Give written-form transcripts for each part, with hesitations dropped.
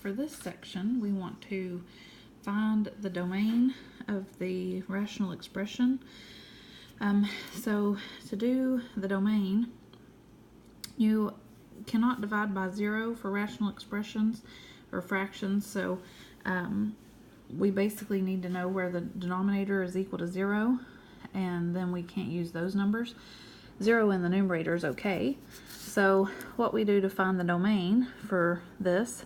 for this section, we want to find the domain of the rational expression. So to do the domain, you cannot divide by 0 for rational expressions or fractions, so we basically need to know where the denominator is equal to 0, and then we can't use those numbers. 0 in the numerator is okay. So what we do to find the domain for this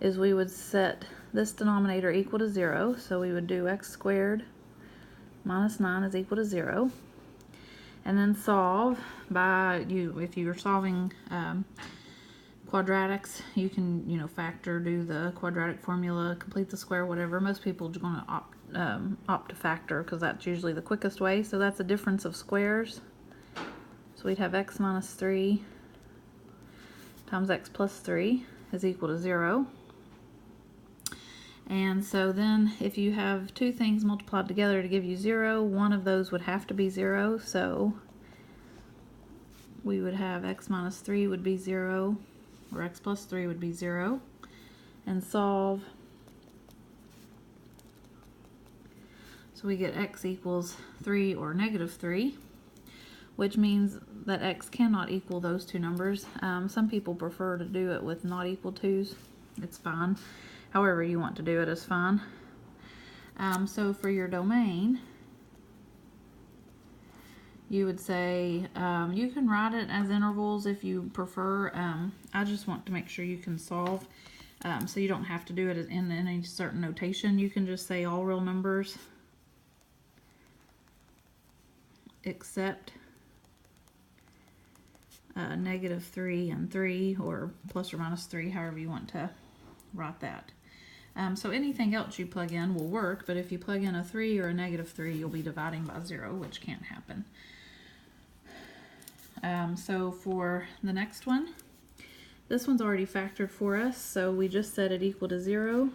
is we would set this denominator equal to 0, so we would do x squared minus 9 is equal to 0, and then solve by, if you're solving quadratics, you can factor, do the quadratic formula, complete the square, whatever. Most people are going to opt to factor because that's usually the quickest way. So that's a difference of squares. So we'd have x minus 3 times x plus 3 is equal to 0. And so then if you have two things multiplied together to give you 0, one of those would have to be 0. So we would have x minus 3 would be 0, or x plus 3 would be 0, and solve. So we get x equals 3 or negative 3, which means that x cannot equal those two numbers. Some people prefer to do it with not equal to's. It's fine. However you want to do it is fine. So for your domain, you would say, you can write it as intervals if you prefer. I just want to make sure you can solve, so you don't have to do it in any certain notation. You can just say all real numbers except negative 3 and 3, or plus or minus 3, however you want to write that. So anything else you plug in will work, but if you plug in a 3 or a negative 3, you'll be dividing by 0, which can't happen. So for the next one, this one's already factored for us, so we just set it equal to 0.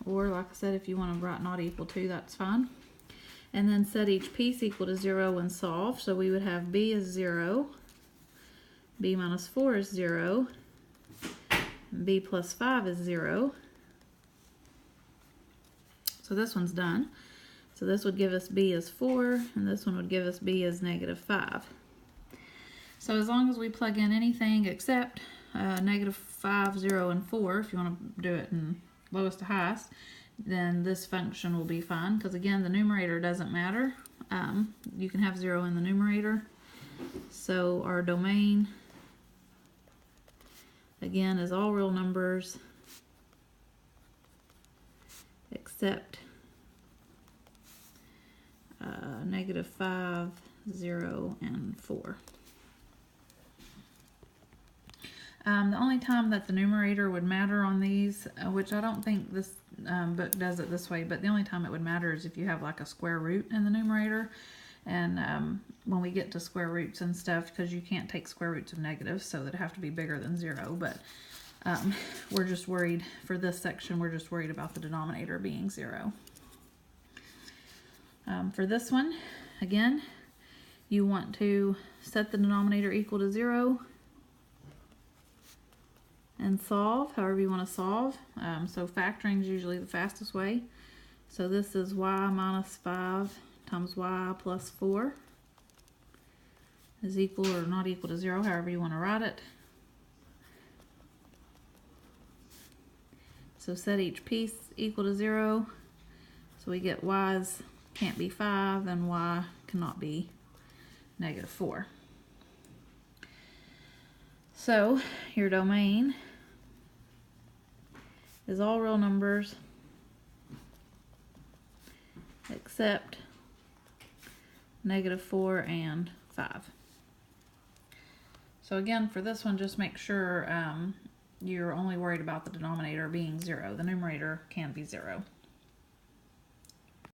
Or like I said, if you want to write not equal to, that's fine. And then set each piece equal to 0 and solve. So we would have b is 0, b minus 4 is 0, b plus 5 is 0. So this one's done. So this would give us b as 4, and this one would give us b as negative 5. So as long as we plug in anything except negative 5, 0, and 4, if you want to do it in lowest to highest, then this function will be fine, because again the numerator doesn't matter. You can have 0 in the numerator. So our domain again is all real numbers except negative 5, 0, and 4. The only time that the numerator would matter on these, which I don't think this book does it this way, but the only time it would matter is if you have like a square root in the numerator. And when we get to square roots and stuff, because you can't take square roots of negatives, so that have to be bigger than 0. But we're just worried for this section, we're just worried about the denominator being 0. For this one, again, you want to set the denominator equal to 0 and solve however you want to solve. So factoring is usually the fastest way. So this is y minus 5 times y plus 4 is equal or not equal to 0, however you want to write it. So set each piece equal to 0. So we get y's can't be 5 and y cannot be negative 4. So your domain is all real numbers except negative 4 and 5. So again, for this one, just make sure you're only worried about the denominator being 0. The numerator can be 0.